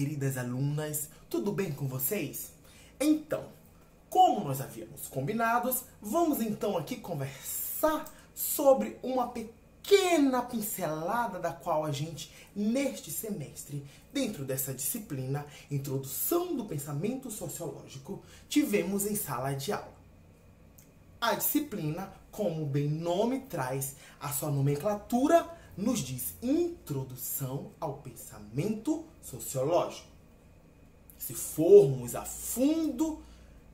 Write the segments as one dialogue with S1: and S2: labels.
S1: queridas alunas, tudo bem com vocês? Então, como nós havíamos combinado, vamos então aqui conversar sobre uma pequena pincelada da qual a gente, neste semestre, dentro dessa disciplina, Introdução do Pensamento Sociológico, tivemos em sala de aula. A disciplina, como bem nome traz, a sua nomenclatura nos diz Introdução ao Pensamento Sociológico. Se formos a fundo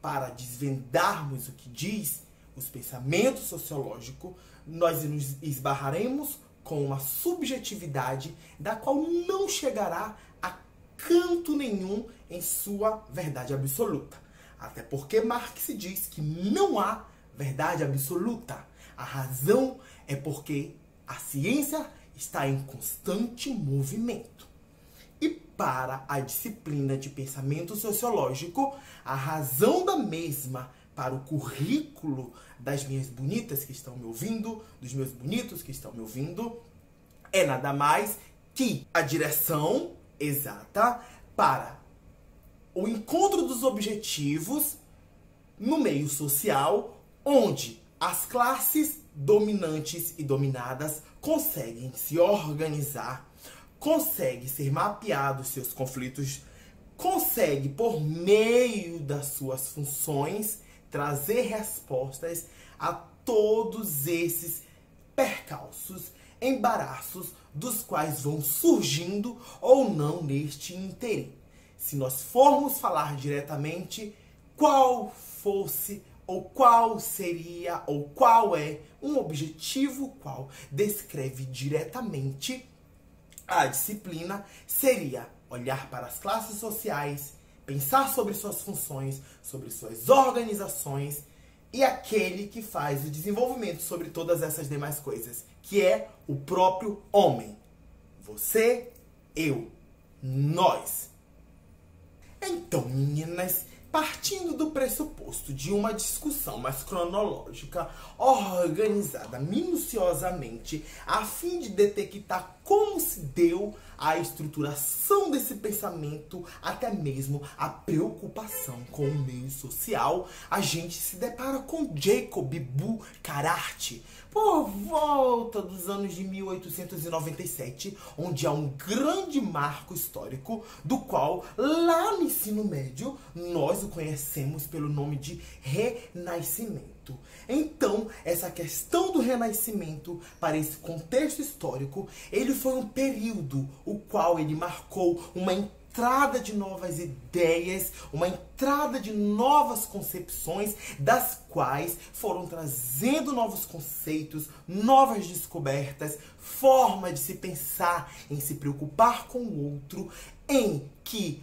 S1: para desvendarmos o que diz os pensamentos sociológicos, nós nos esbarraremos com uma subjetividade da qual não chegará a canto nenhum em sua verdade absoluta. Até porque Marx diz que não há verdade absoluta. A razão é porque a ciência está em constante movimento. E para a disciplina de pensamento sociológico, a razão da mesma para o currículo das minhas bonitas que estão me ouvindo, dos meus bonitos que estão me ouvindo, é nada mais que a direção exata para o encontro dos objetivos no meio social, onde as classes dominantes e dominadas conseguem se organizar, conseguem ser mapeados seus conflitos, conseguem, por meio das suas funções, trazer respostas a todos esses percalços, embaraços, dos quais vão surgindo ou não neste ínterim. Se nós formos falar diretamente, qual fosse ou qual seria ou qual é um objetivo qual descreve diretamente a disciplina, seria olhar para as classes sociais, pensar sobre suas funções, sobre suas organizações e aquele que faz o desenvolvimento sobre todas essas demais coisas, que é o próprio homem. Você, eu, nós. Então, meninas, partindo do pressuposto de uma discussão mais cronológica, organizada minuciosamente, a fim de detectar como se deu a estruturação desse pensamento, até mesmo a preocupação com o meio social, a gente se depara com Jacob Burckhardt, por volta dos anos de 1897, onde há um grande marco histórico, do qual, lá no ensino médio, nós o conhecemos pelo nome de Renascimento. Então, essa questão do Renascimento, para esse contexto histórico, ele foi um período o qual ele marcou uma entrada de novas ideias, uma entrada de novas concepções, das quais foram trazendo novos conceitos, novas descobertas, forma de se pensar, em se preocupar com o outro, em que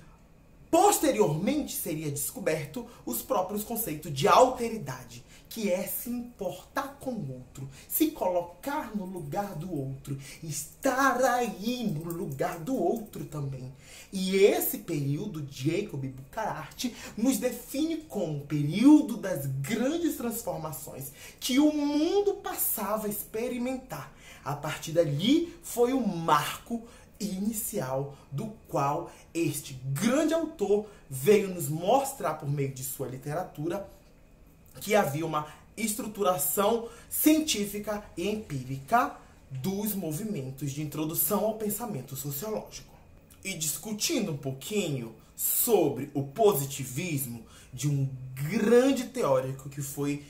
S1: posteriormente seria descoberto os próprios conceitos de alteridade, que é se importar com o outro, se colocar no lugar do outro, estar aí no lugar do outro também. E esse período, Jacob Burckhardt, nos define como o período das grandes transformações que o mundo passava a experimentar. A partir dali foi o marco inicial do qual este grande autor veio nos mostrar, por meio de sua literatura, que havia uma estruturação científica e empírica dos movimentos de introdução ao pensamento sociológico. E discutindo um pouquinho sobre o positivismo de um grande teórico que foi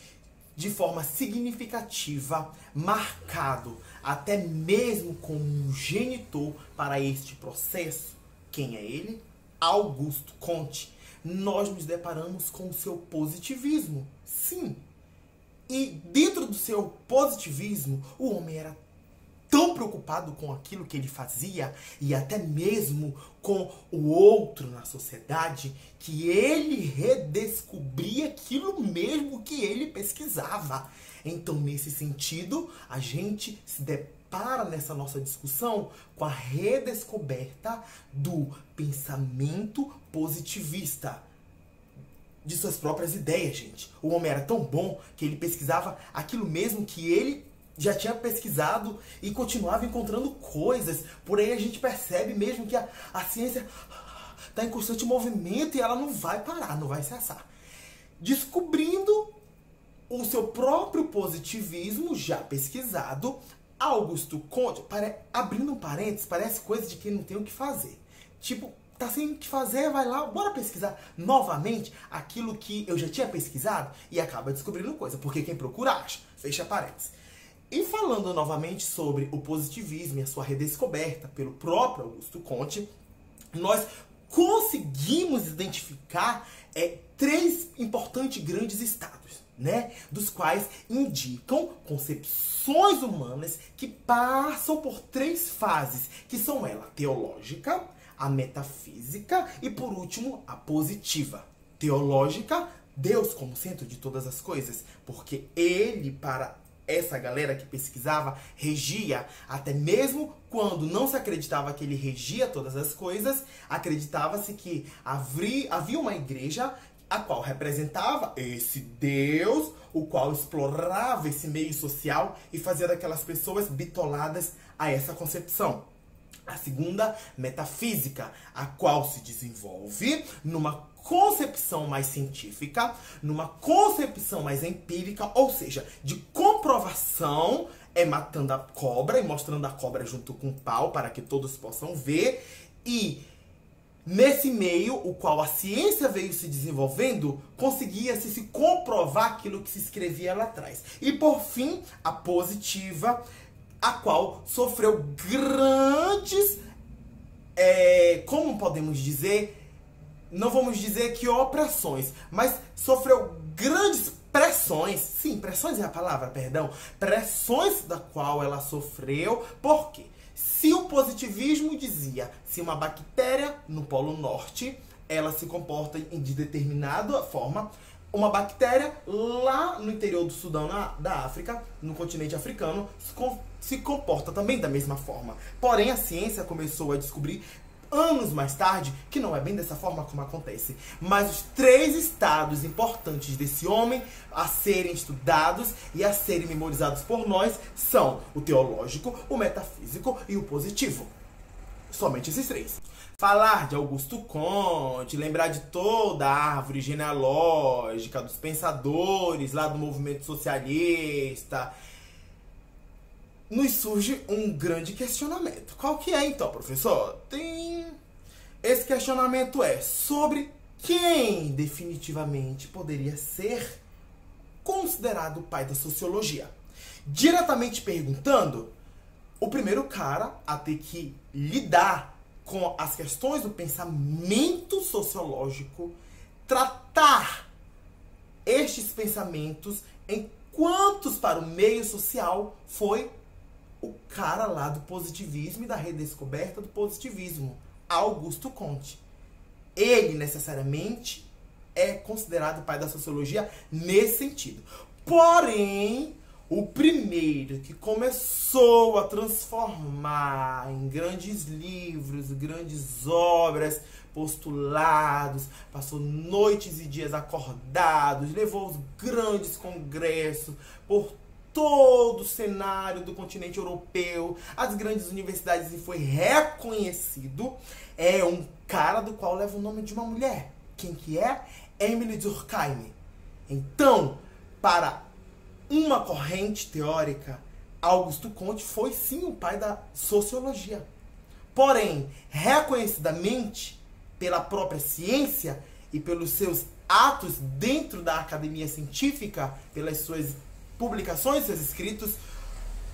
S1: de forma significativa marcado até mesmo como um genitor para este processo. Quem é ele? Augusto Comte. Nós nos deparamos com o seu positivismo. Sim. E dentro do seu positivismo, o homem era tão preocupado com aquilo que ele fazia e até mesmo com o outro na sociedade, que ele redescobria aquilo mesmo que ele pesquisava. Então, nesse sentido, a gente se depara nessa nossa discussão com a redescoberta do pensamento positivista, de suas próprias ideias, gente. O homem era tão bom que ele pesquisava aquilo mesmo que ele já tinha pesquisado e continuava encontrando coisas. Por aí a gente percebe mesmo que a ciência está em constante movimento e ela não vai parar, não vai cessar. Descobrindo o seu próprio positivismo já pesquisado, Augusto Conte, abrindo um parênteses, parece coisa de quem não tem o que fazer. Tipo, tá sem o que fazer, vai lá, bora pesquisar novamente aquilo que eu já tinha pesquisado e acaba descobrindo coisa, porque quem procura acha. Fecha parênteses. E falando novamente sobre o positivismo e a sua redescoberta pelo próprio Augusto Conte, nós conseguimos identificar 3 importantes grandes estados, né? Dos quais indicam concepções humanas que passam por 3 fases, que são ela, teológica, a metafísica e, por último, a positiva. Teológica, Deus como centro de todas as coisas, porque ele, para essa galera que pesquisava, regia, até mesmo quando não se acreditava que ele regia todas as coisas, acreditava-se que havia uma igreja a qual representava esse Deus, o qual explorava esse meio social e fazia daquelas pessoas bitoladas a essa concepção. A segunda, metafísica, a qual se desenvolve numa concepção mais científica, numa concepção mais empírica, ou seja, de comprovação, matando a cobra e mostrando a cobra junto com o pau para que todos possam ver. E nesse meio, o qual a ciência veio se desenvolvendo, conseguia-se se comprovar aquilo que se escrevia lá atrás. E por fim, a positiva, a qual sofreu grandes, como podemos dizer, não vamos dizer que opressões, mas sofreu grandes pressões, sim, pressões é a palavra, perdão, pressões da qual ela sofreu, porque se o positivismo dizia, se uma bactéria no Polo Norte, ela se comporta de determinada forma, uma bactéria lá no interior do Sudão, da África, no continente africano, se comporta também da mesma forma. Porém, a ciência começou a descobrir anos mais tarde que não é bem dessa forma como acontece. Mas os 3 estados importantes desse homem a serem estudados e a serem memorizados por nós são o teológico, o metafísico e o positivo. Somente esses 3. Falar de Augusto Conte, lembrar de toda a árvore genealógica dos pensadores lá do movimento socialista, nos surge um grande questionamento. Qual que é então, professor? Esse questionamento é sobre quem definitivamente poderia ser considerado o pai da sociologia. Diretamente perguntando, o primeiro cara a ter que lidar com as questões do pensamento sociológico, tratar estes pensamentos enquanto para o meio social, foi o cara lá do positivismo e da redescoberta do positivismo, Augusto Conte. Ele, necessariamente, é considerado o pai da sociologia nesse sentido. Porém, o primeiro que começou a transformar em grandes livros, grandes obras, postulados, passou noites e dias acordados, levou os grandes congressos por todo o cenário do continente europeu, as grandes universidades, e foi reconhecido, é um cara do qual leva o nome de uma mulher. Quem que é? Emily Durkheim. Então, para uma corrente teórica, Augusto Conte foi sim o pai da sociologia. Porém, reconhecidamente pela própria ciência e pelos seus atos dentro da academia científica, pelas suas publicações, seus escritos,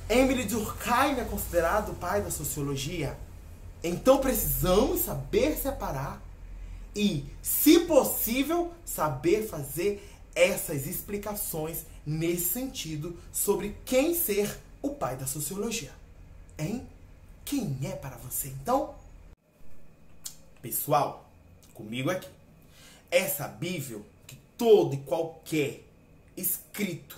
S1: Emily Durkheim é considerado o pai da sociologia. Então precisamos saber separar e, se possível, saber fazer essas explicações nesse sentido sobre quem ser o pai da sociologia. Hein? Quem é para você, então? Pessoal, comigo aqui. É sabível que todo e qualquer escrito,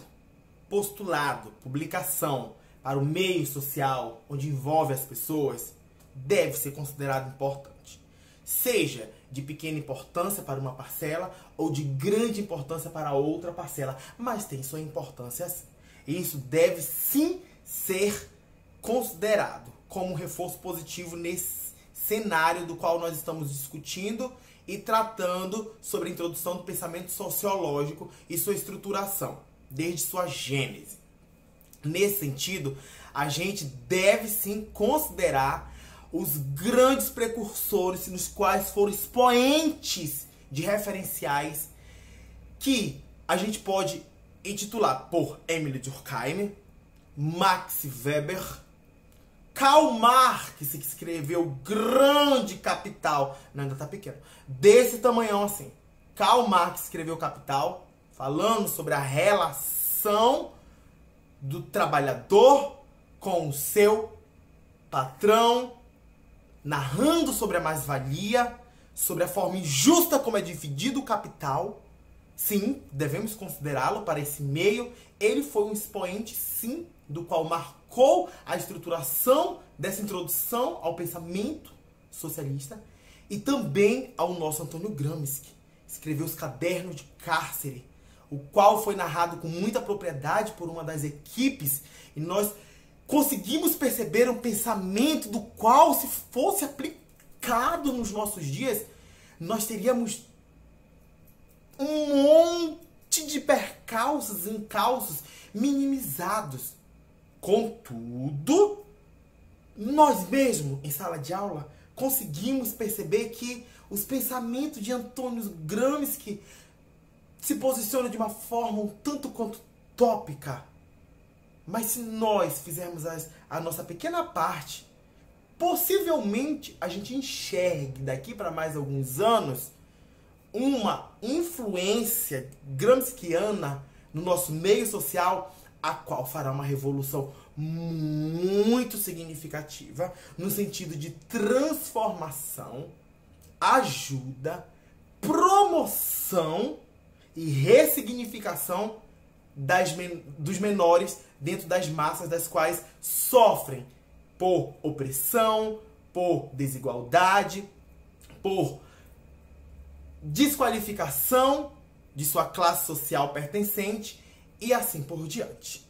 S1: postulado, publicação para o meio social onde envolve as pessoas deve ser considerado importante. Seja de pequena importância para uma parcela ou de grande importância para outra parcela, mas tem sua importância sim. E isso deve sim ser considerado como um reforço positivo nesse cenário do qual nós estamos discutindo e tratando sobre a introdução do pensamento sociológico e sua estruturação, desde sua gênese. Nesse sentido, a gente deve sim considerar os grandes precursores nos quais foram expoentes de referenciais que a gente pode intitular por Emile Durkheim, Max Weber, Karl Marx, que escreveu o grande Capital, não, ainda tá pequeno, desse tamanhão assim. Karl Marx escreveu Capital, falando sobre a relação do trabalhador com o seu patrão, narrando sobre a mais-valia, sobre a forma injusta como é dividido o capital. Sim, devemos considerá-lo para esse meio. Ele foi um expoente, sim, do qual marcou a estruturação dessa introdução ao pensamento socialista. E também ao nosso Antônio Gramsci, escreveu Os Cadernos de Cárcere, o qual foi narrado com muita propriedade por uma das equipes, e nós conseguimos perceber um pensamento do qual, se fosse aplicado nos nossos dias, nós teríamos um monte de percalços e encalços minimizados. Contudo, nós mesmos, em sala de aula, conseguimos perceber que os pensamentos de Antônio Gramsci se posicionam de uma forma um tanto quanto tópica. Mas se nós fizermos a nossa pequena parte, possivelmente a gente enxergue daqui para mais alguns anos uma influência gramsciana no nosso meio social, a qual fará uma revolução muito significativa no sentido de transformação, ajuda, promoção e ressignificação dos menores dentro das massas, das quais sofrem por opressão, por desigualdade, por desqualificação de sua classe social pertencente e assim por diante.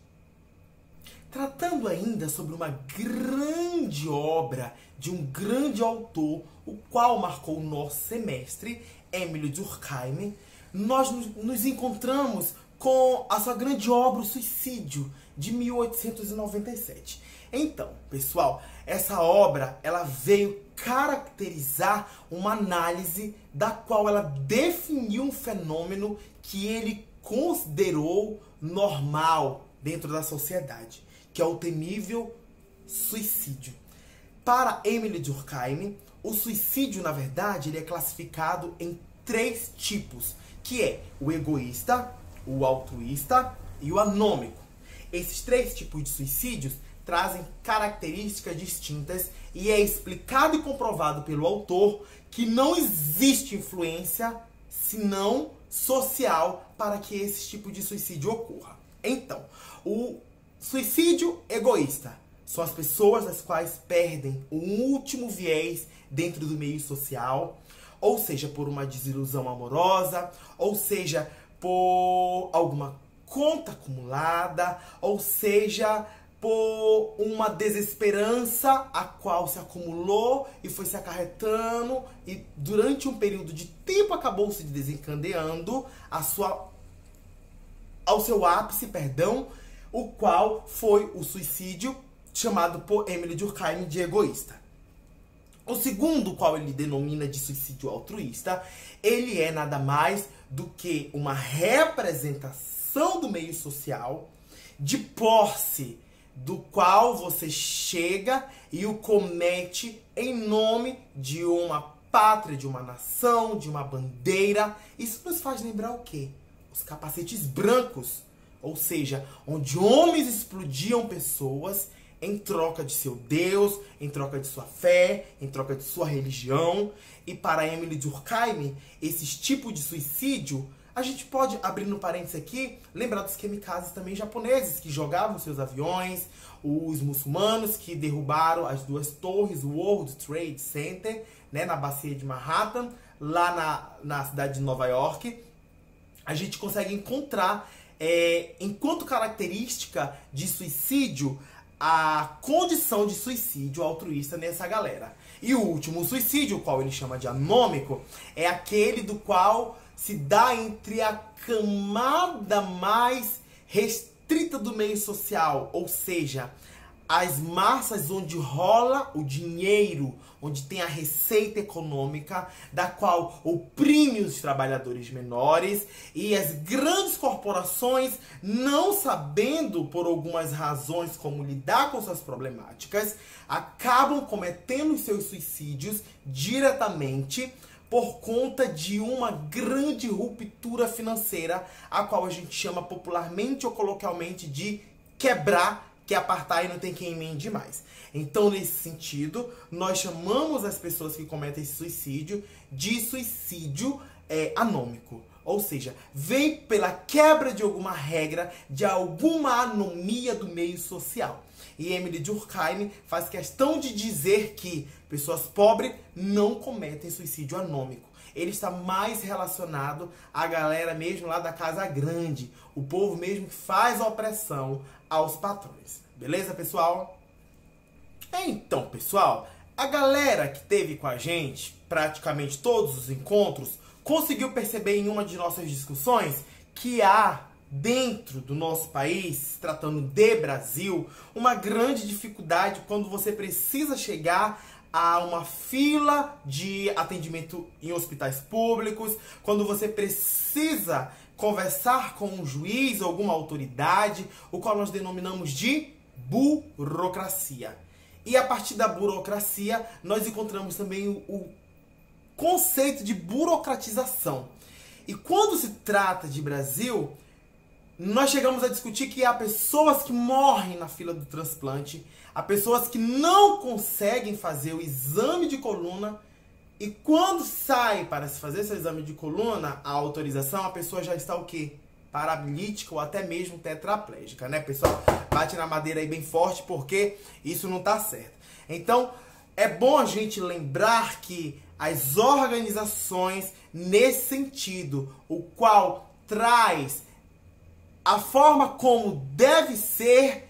S1: Tratando ainda sobre uma grande obra de um grande autor, o qual marcou o nosso semestre, Emile Durkheim, nós nos encontramos com a sua grande obra, O Suicídio, de 1897. Então, pessoal, essa obra ela veio caracterizar uma análise da qual ela definiu um fenômeno que ele considerou normal dentro da sociedade, que é o temível suicídio. Para Emile Durkheim, o suicídio, na verdade, ele é classificado em 3 tipos, que é o egoísta, o altruísta e o anômico. Esses 3 tipos de suicídios trazem características distintas e é explicado e comprovado pelo autor que não existe influência, senão social, para que esse tipo de suicídio ocorra. Então, o suicídio egoísta são as pessoas as quais perdem o último viés dentro do meio social, ou seja, por uma desilusão amorosa, ou seja, por alguma conta acumulada, ou seja, por uma desesperança a qual se acumulou e foi se acarretando e durante um período de tempo acabou se desencadeando ao seu ápice, o qual foi o suicídio chamado por Emile Durkheim de egoísta. O segundo, qual ele denomina de suicídio altruísta, ele é nada mais do que uma representação do meio social, de posse do qual você chega e o comete em nome de uma pátria, de uma nação, de uma bandeira. Isso nos faz lembrar o quê? Os capacetes brancos, ou seja, onde homens explodiam pessoas em troca de seu Deus, em troca de sua fé, em troca de sua religião. E para Emile Durkheim, esses tipos de suicídio, a gente pode, abrindo parênteses aqui, lembrar dos kamikazes também japoneses, que jogavam seus aviões, os muçulmanos que derrubaram as 2 torres, o World Trade Center, né, na bacia de Manhattan, lá na cidade de Nova York. A gente consegue encontrar, enquanto característica de suicídio, a condição de suicídio altruísta nessa galera. E o último suicídio, o qual ele chama de anômico, é aquele do qual se dá entre a camada mais restrita do meio social, ou seja, as massas onde rola o dinheiro, onde tem a receita econômica, da qual oprime os trabalhadores menores, e as grandes corporações, não sabendo por algumas razões como lidar com suas problemáticas, acabam cometendo os seus suicídios diretamente por conta de uma grande ruptura financeira, a qual a gente chama popularmente ou coloquialmente de quebrar, que apartar e não tem quem emende mais. Então, nesse sentido, nós chamamos as pessoas que cometem esse suicídio de suicídio anômico. Ou seja, vem pela quebra de alguma regra, de alguma anomia do meio social. E Emily Durkheim faz questão de dizer que pessoas pobres não cometem suicídio anômico. Ele está mais relacionado à galera mesmo lá da casa grande, o povo mesmo que faz a opressão aos patrões. Beleza, pessoal? Então, pessoal, a galera que teve com a gente praticamente todos os encontros conseguiu perceber em uma de nossas discussões que há dentro do nosso país, tratando de Brasil, uma grande dificuldade quando você precisa chegar a uma fila de atendimento em hospitais públicos, quando você precisa conversar com um juiz ou alguma autoridade, o qual nós denominamos de burocracia. E a partir da burocracia, nós encontramos também o conceito de burocratização. E quando se trata de Brasil, nós chegamos a discutir que há pessoas que morrem na fila do transplante, há pessoas que não conseguem fazer o exame de coluna, e quando sai para se fazer seu exame de coluna, a autorização, a pessoa já está o quê? Paralítica ou até mesmo tetraplégica, né, pessoal? Bate na madeira aí bem forte, porque isso não tá certo. Então, é bom a gente lembrar que as organizações, nesse sentido, o qual traz a forma como deve ser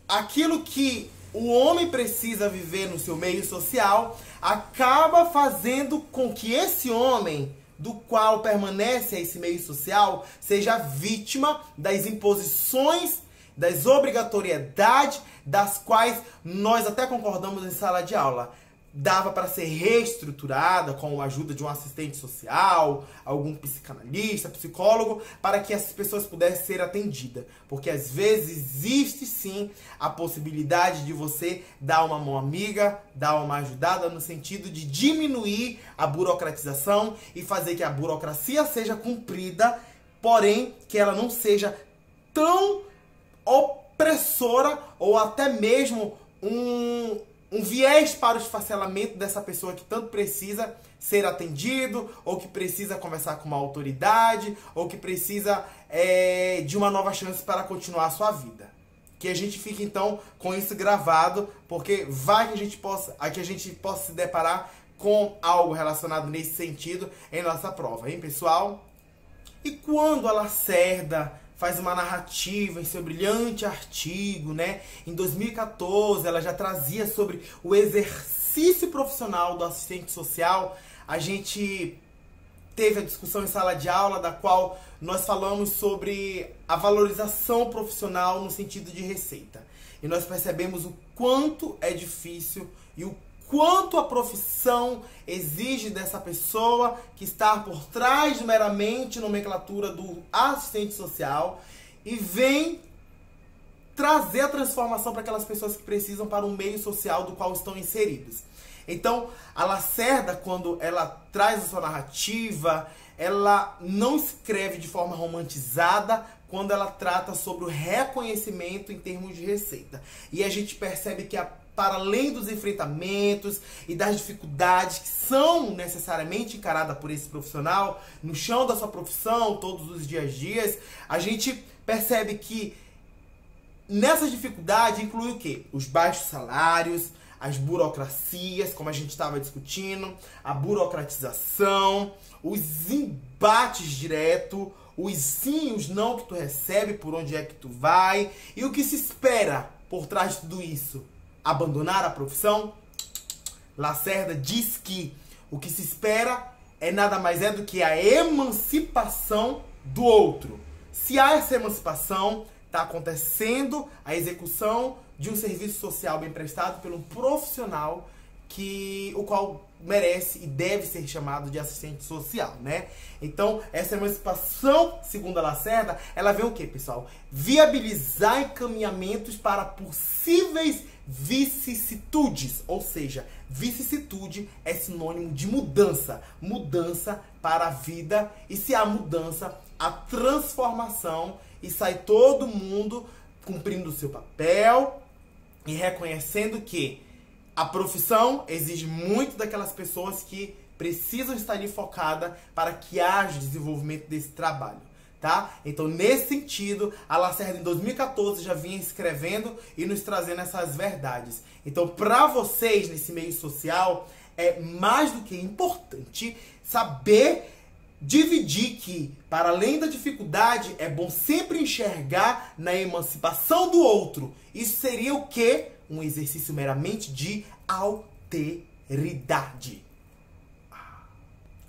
S1: aquilo que o homem precisa viver no seu meio social, acaba fazendo com que esse homem, do qual permanece a esse meio social, seja vítima das imposições, das obrigatoriedades, das quais nós até concordamos em sala de aula. Dava para ser reestruturada com a ajuda de um assistente social, algum psicanalista, psicólogo, para que essas pessoas pudessem ser atendidas. Porque às vezes existe sim a possibilidade de você dar uma mão amiga, dar uma ajudada no sentido de diminuir a burocratização e fazer que a burocracia seja cumprida, porém que ela não seja tão opressora ou até mesmo um viés para o esfacelamento dessa pessoa que tanto precisa ser atendido, ou que precisa conversar com uma autoridade, ou que precisa de uma nova chance para continuar a sua vida. Que a gente fique então com isso gravado, porque vai que a gente possa se deparar com algo relacionado nesse sentido em nossa prova, hein, pessoal? E quando a Lacerda faz uma narrativa em seu brilhante artigo, né? Em 2014, ela já trazia sobre o exercício profissional do assistente social. A gente teve a discussão em sala de aula, da qual nós falamos sobre a valorização profissional no sentido de receita. E nós percebemos o quanto é difícil e o quanto a profissão exige dessa pessoa que está por trás de meramente nomenclatura do assistente social e vem trazer a transformação para aquelas pessoas que precisam para o meio social do qual estão inseridos. Então, a Lacerda, quando ela traz a sua narrativa, ela não escreve de forma romantizada quando ela trata sobre o reconhecimento em termos de receita. E a gente percebe que para além dos enfrentamentos e das dificuldades que são necessariamente encaradas por esse profissional, no chão da sua profissão, todos os dias, a gente percebe que nessas dificuldades inclui o quê? Os baixos salários, as burocracias, como a gente estava discutindo, a burocratização, os embates diretos, os sim e os não que tu recebe, por onde é que tu vai, e o que se espera por trás de tudo isso? Abandonar a profissão? Lacerda diz que o que se espera é nada mais do que a emancipação do outro. Se há essa emancipação, está acontecendo a execução de um serviço social bem prestado por um profissional o qual merece e deve ser chamado de assistente social, né? Então, essa emancipação, segundo a Lacerda, ela vem o quê, pessoal? Viabilizar encaminhamentos para possíveis vicissitudes, ou seja, vicissitude é sinônimo de mudança, mudança para a vida, e se há mudança, a transformação, e sai todo mundo cumprindo o seu papel e reconhecendo que a profissão exige muito daquelas pessoas que precisam estar ali focada para que haja desenvolvimento desse trabalho, tá? Então, nesse sentido, a Lacerda em 2014 já vinha escrevendo e nos trazendo essas verdades. Então, para vocês nesse meio social, é mais do que importante saber dividir que, para além da dificuldade, é bom sempre enxergar na emancipação do outro. Isso seria o quê? Um exercício meramente de alteridade.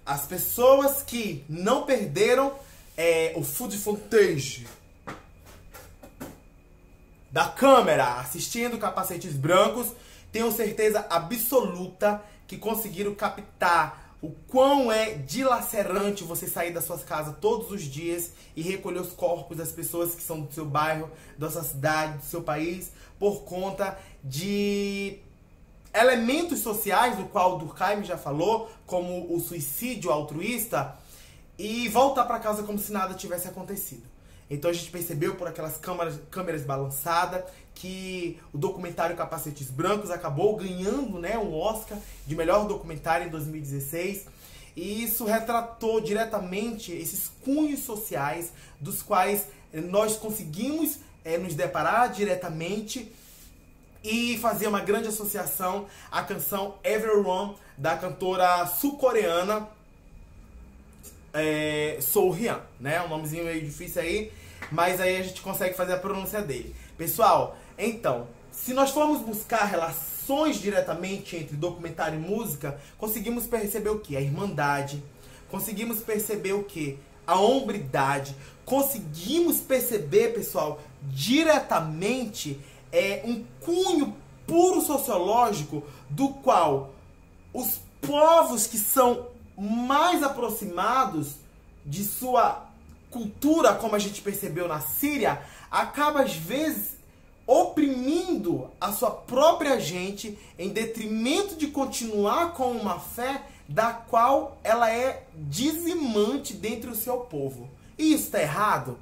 S1: As pessoas que não perderam o food footage da câmera assistindo Capacetes Brancos, tenho certeza absoluta que conseguiram captar o quão é dilacerante você sair da sua casa todos os dias e recolher os corpos das pessoas que são do seu bairro, da sua cidade, do seu país, por conta de elementos sociais, do qual o Durkheim já falou, como o suicídio altruísta, e voltar para casa como se nada tivesse acontecido. Então a gente percebeu por aquelas câmeras balançadas que o documentário Capacetes Brancos acabou ganhando, né, um Oscar de melhor documentário em 2016. E isso retratou diretamente esses cunhos sociais dos quais nós conseguimos nos deparar diretamente e fazer uma grande associação à canção Everyone, da cantora sul-coreana Seo Hyun, né? Um nomezinho meio difícil aí, mas aí a gente consegue fazer a pronúncia dele. Pessoal, então, se nós formos buscar relações diretamente entre documentário e música, conseguimos perceber o que? A irmandade. Conseguimos perceber o que? A hombridade. Conseguimos perceber, pessoal, diretamente um cunho puro sociológico do qual os povos que são mais aproximados de sua cultura, como a gente percebeu na Síria, acaba às vezes oprimindo a sua própria gente em detrimento de continuar com uma fé da qual ela é dizimante dentro do seu povo. E isso está errado?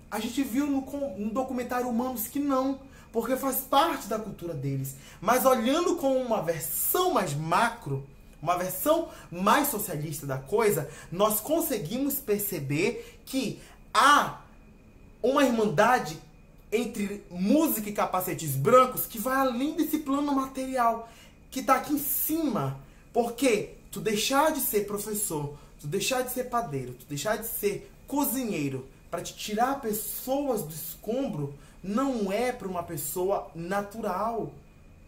S1: A gente viu no documentário Humanos que não, porque faz parte da cultura deles. Mas olhando com uma versão mais macro, uma versão mais socialista da coisa, nós conseguimos perceber que há uma irmandade entre música e Capacetes Brancos que vai além desse plano material, que está aqui em cima. Porque tu deixar de ser professor, tu deixar de ser padeiro, tu deixar de ser cozinheiro para te tirar pessoas do escombro, não é para uma pessoa natural.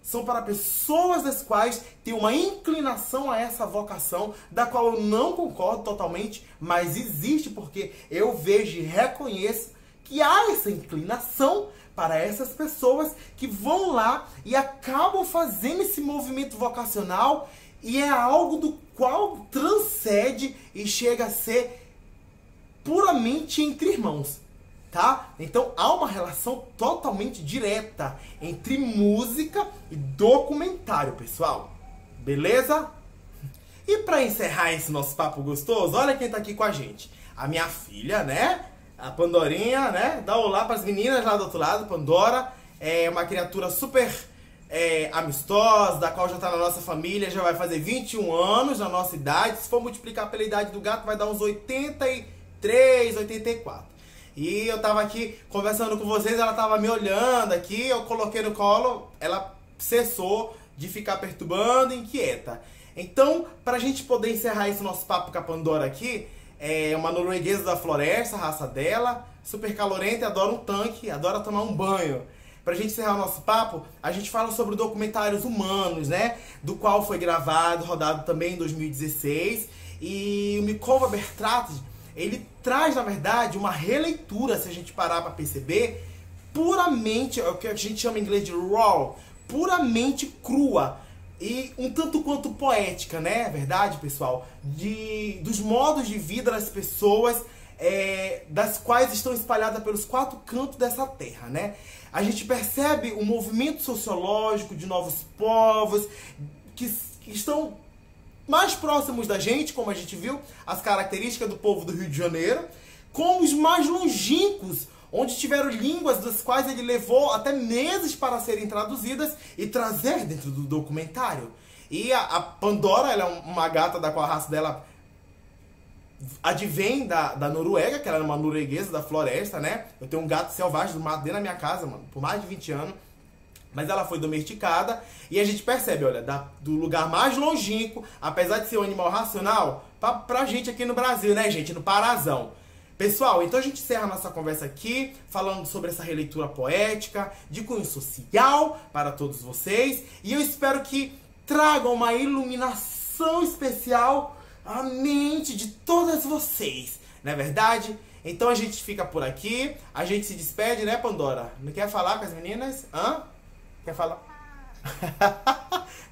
S1: São para pessoas das quais tem uma inclinação a essa vocação, da qual eu não concordo totalmente, mas existe, porque eu vejo e reconheço que há essa inclinação para essas pessoas que vão lá e acabam fazendo esse movimento vocacional, e é algo do qual transcende e chega a ser puramente entre irmãos. Tá? Então há uma relação totalmente direta entre música e documentário, pessoal. Beleza? E para encerrar esse nosso papo gostoso, olha quem tá aqui com a gente. A minha filha, né? A Pandorinha, né? Dá um olá pras meninas lá do outro lado. Pandora é uma criatura super amistosa, da qual já tá na nossa família, já vai fazer 21 anos na nossa idade. Se for multiplicar pela idade do gato, vai dar uns 83, 84. E eu tava aqui conversando com vocês, ela tava me olhando aqui, eu coloquei no colo, ela cessou de ficar perturbando e inquieta. Então, pra gente poder encerrar esse nosso papo com a Pandora aqui, é uma norueguesa da floresta, a raça dela, super calorenta, adora um tanque, adora tomar um banho. pra gente encerrar o nosso papo, a gente fala sobre documentários humanos, né? Do qual foi gravado, rodado também em 2016. E o Mikova Bertrand, ele traz, na verdade, uma releitura, se a gente parar pra perceber, puramente, é o que a gente chama em inglês de raw, puramente crua. E um tanto quanto poética, né? É verdade, pessoal? Dos modos de vida das pessoas, das quais estão espalhadas pelos 4 cantos dessa terra, né? A gente percebe o movimento sociológico de novos povos que estão mais próximos da gente, como a gente viu, as características do povo do Rio de Janeiro, como os mais longínquos, onde tiveram línguas das quais ele levou até meses para serem traduzidas e trazer dentro do documentário. E a Pandora, ela é uma gata da qual a raça dela advém da Noruega, que ela é uma norueguesa da floresta, né? Eu tenho um gato selvagem do mato dentro da minha casa, mano, por mais de 20 anos. Mas ela foi domesticada e a gente percebe, olha, do lugar mais longínquo, apesar de ser um animal racional, pra gente aqui no Brasil, né, gente? No Parazão. Pessoal, então a gente encerra a nossa conversa aqui, falando sobre essa releitura poética, de cunho social para todos vocês. E eu espero que tragam uma iluminação especial à mente de todas vocês, não é verdade? Então a gente fica por aqui, a gente se despede, né, Pandora? Não quer falar com as meninas? Hã? Quer falar?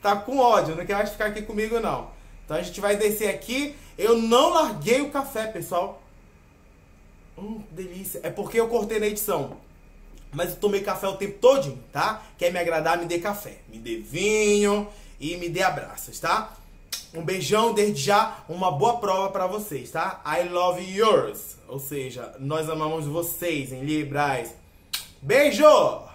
S1: Tá com ódio, não quer mais ficar aqui comigo, não. Então a gente vai descer aqui. Eu não larguei o café, pessoal. Delícia. É porque eu cortei na edição. Mas eu tomei café o tempo todinho, tá? Quer me agradar, me dê café. Me dê vinho e me dê abraços, tá? Um beijão, desde já, uma boa prova pra vocês, tá? I love yours. Ou seja, nós amamos vocês em Libras. Beijo!